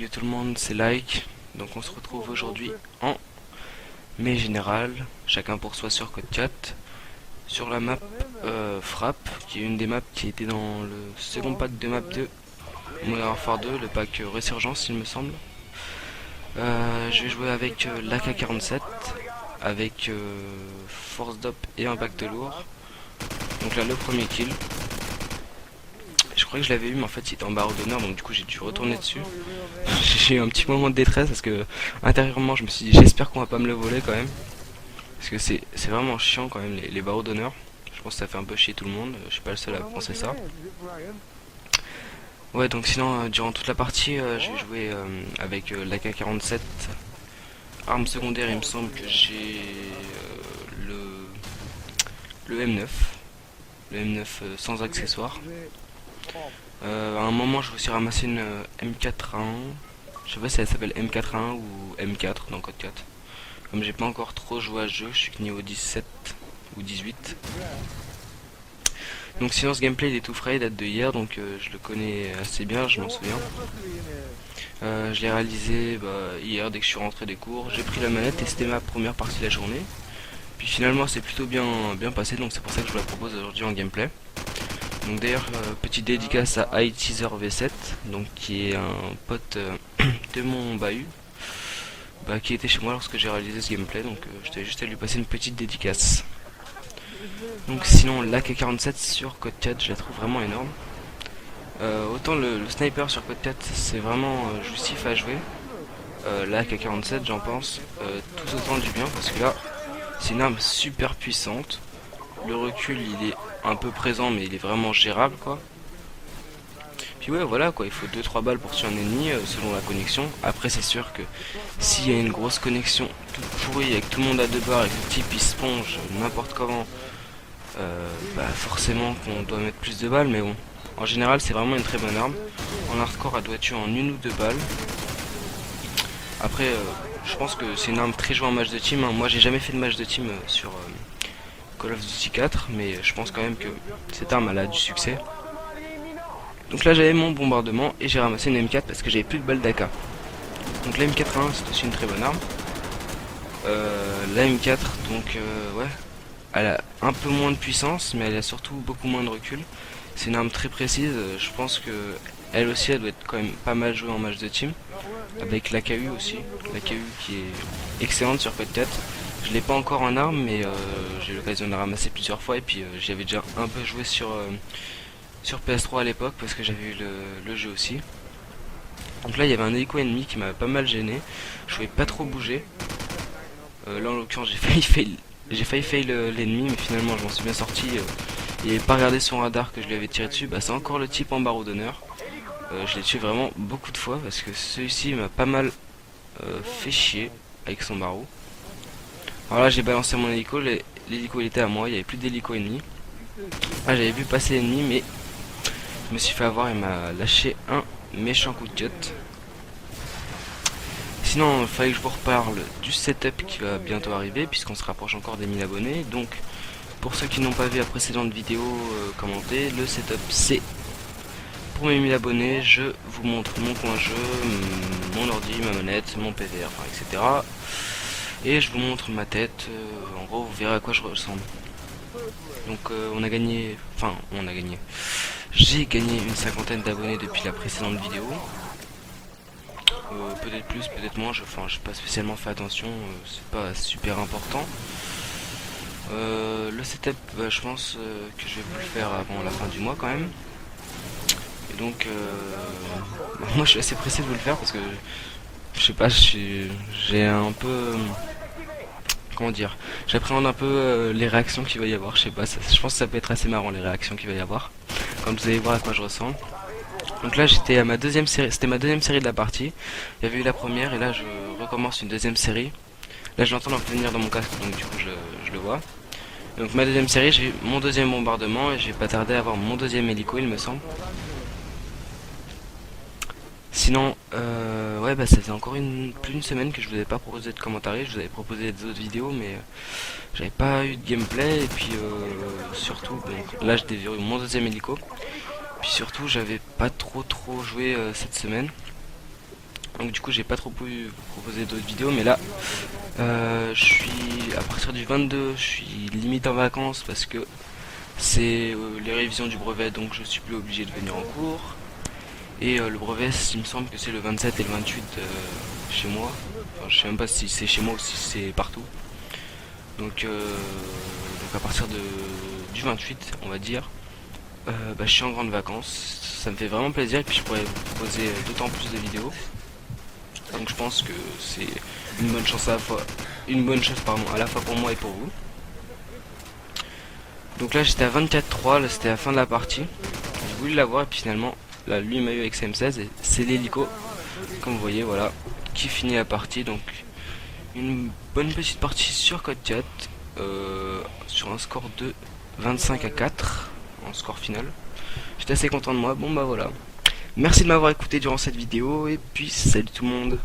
Salut tout le monde, c'est Like. Donc on se retrouve aujourd'hui en mai général, chacun pour soi sur Code 4, sur la map Frappe, qui est une des maps qui était dans le second pack de map 2, Modern Warfare 2, le pack Résurgence il me semble. Je vais jouer avec l'AK-47, avec Force Dop et Impact lourd. Donc là le premier kill. Je crois que je l'avais eu mais en fait il était en barre d'honneur, donc du coup j'ai dû retourner dessus. J'ai eu un petit moment de détresse parce que intérieurement je me suis dit j'espère qu'on va pas me le voler quand même. Parce que c'est vraiment chiant quand même les barreaux d'honneur. Je pense que ça fait un peu chier tout le monde, je suis pas le seul à penser ça. Ouais, donc sinon durant toute la partie je vais jouer avec l'AK-47, arme secondaire. Il me semble que j'ai le M9, le M9 sans accessoire. À un moment je vais aussi ramasser une M4A1. Je sais pas si elle s'appelle M4A1 ou M4 dans Code 4. Comme j'ai pas encore trop joué à ce jeu, je suis que niveau 17 ou 18. Donc sinon ce gameplay il est tout frais, il date de hier, donc je le connais assez bien, je m'en souviens. Je l'ai réalisé hier dès que je suis rentré des cours. J'ai pris la manette et c'était ma première partie de la journée. Puis finalement c'est plutôt bien passé, donc c'est pour ça que je vous la propose aujourd'hui en gameplay. Donc d'ailleurs petite dédicace à iTeaser V7, donc qui est un pote de mon bahut, qui était chez moi lorsque j'ai réalisé ce gameplay, donc je t'avais juste à lui passer une petite dédicace. Donc sinon l'AK-47 sur Code 4 je la trouve vraiment énorme. Autant le sniper sur Code 4 c'est vraiment jouissif à jouer, l'AK-47 j'en pense tout autant du bien, parce que là c'est une arme super puissante. Le recul il est un peu présent mais il est vraiment gérable quoi. Puis ouais voilà quoi, il faut 2-3 balles pour tuer un ennemi selon la connexion. Après c'est sûr que s'il y a une grosse connexion toute pourrie avec tout le monde à 2 barres et que le type il sponge n'importe comment, forcément qu'on doit mettre plus de balles, mais bon. En général c'est vraiment une très bonne arme. En hardcore elle doit tuer en 1 ou 2 balles. Après je pense que c'est une arme très jouée en match de team, hein. Moi j'ai jamais fait de match de team sur Call of Duty 4, mais je pense quand même que cette arme elle a du succès. Donc là j'avais mon bombardement et j'ai ramassé une M4 parce que j'avais plus de balles d'AK. Donc la M4A1 c'est aussi une très bonne arme. La M4 donc ouais, elle a un peu moins de puissance mais elle a surtout beaucoup moins de recul. C'est une arme très précise, je pense que elle aussi elle doit être quand même pas mal jouée en match de team. Avec l'AKU aussi, l'AKU qui est excellente sur Code 4. Je l'ai pas encore en arme mais j'ai eu l'occasion de la ramasser plusieurs fois et puis j'y avais déjà un peu joué sur PS3 à l'époque parce que j'avais eu le jeu aussi. Donc là il y avait un hélico ennemi qui m'a pas mal gêné, je pouvais pas trop bouger. Là en l'occurrence j'ai failli fail l'ennemi, mais finalement je m'en suis bien sorti. Il n'avait pas regardé son radar que je lui avais tiré dessus. C'est encore le type en barreau d'honneur. Je l'ai tué vraiment beaucoup de fois parce que celui-ci m'a pas mal fait chier avec son barreau. Alors là j'ai balancé mon hélico, l'hélico il était à moi, il n'y avait plus d'hélico ennemi. Ah, j'avais vu passer l'ennemi mais je me suis fait avoir, il m'a lâché un méchant coup de cut. Sinon il fallait que je vous reparle du setup qui va bientôt arriver puisqu'on se rapproche encore des 1000 abonnés. Donc pour ceux qui n'ont pas vu la précédente vidéo commentée, le setup c'est pour mes 1000 abonnés, je vous montre mon coin jeu, mon ordi, ma manette, mon PVR, etc. Et je vous montre ma tête, en gros vous verrez à quoi je ressemble. Donc on a gagné, j'ai gagné une cinquantaine d'abonnés depuis la précédente vidéo. Peut-être plus, peut-être moins, j'ai pas spécialement fait attention, c'est pas super important. Le setup, je pense que je vais vous le faire avant la fin du mois quand même. Et donc, moi je suis assez pressé de vous le faire parce que, je sais pas, j'ai un peu... Comment dire, j'appréhende un peu les réactions qu'il va y avoir, je sais pas, je pense que ça peut être assez marrant les réactions qu'il va y avoir, comme vous allez voir à quoi je ressemble. Donc là j'étais à ma deuxième série, c'était ma deuxième série de la partie, il y avait eu la première et là je recommence une deuxième série. Là je l'entends venir dans mon casque donc du coup je le vois. Donc ma deuxième série, j'ai eu mon deuxième bombardement et j'ai pas tardé à avoir mon deuxième hélico il me semble. Sinon, ouais, ça fait encore plus d'une semaine que je vous avais pas proposé de commentaires, je vous avais proposé des autres vidéos, mais j'avais pas eu de gameplay, et puis surtout, donc, là je déverrouille mon deuxième hélico, puis surtout j'avais pas trop joué cette semaine, Donc du coup j'ai pas trop pu vous proposer d'autres vidéos, mais là je suis à partir du 22, je suis limite en vacances parce que c'est les révisions du brevet, donc je suis plus obligé de venir en cours. Et le brevet, il me semble que c'est le 27 et le 28 chez moi. Enfin, je sais même pas si c'est chez moi ou si c'est partout. Donc à partir du 28, on va dire, je suis en grande vacances. Ça me fait vraiment plaisir et puis je pourrais vous proposer d'autant plus de vidéos. Donc je pense que c'est une bonne chance à la fois, à la fois pour moi et pour vous. Donc là j'étais à 24-3, là c'était la fin de la partie. J'ai voulu l'avoir et puis finalement, là lui il m'a eu avec sa M16 et c'est l'hélico, comme vous voyez, voilà, qui finit la partie. Donc une bonne petite partie sur Code 4, sur un score de 25-4 en score final. J'étais assez content de moi, bon bah voilà. Merci de m'avoir écouté durant cette vidéo et puis salut tout le monde.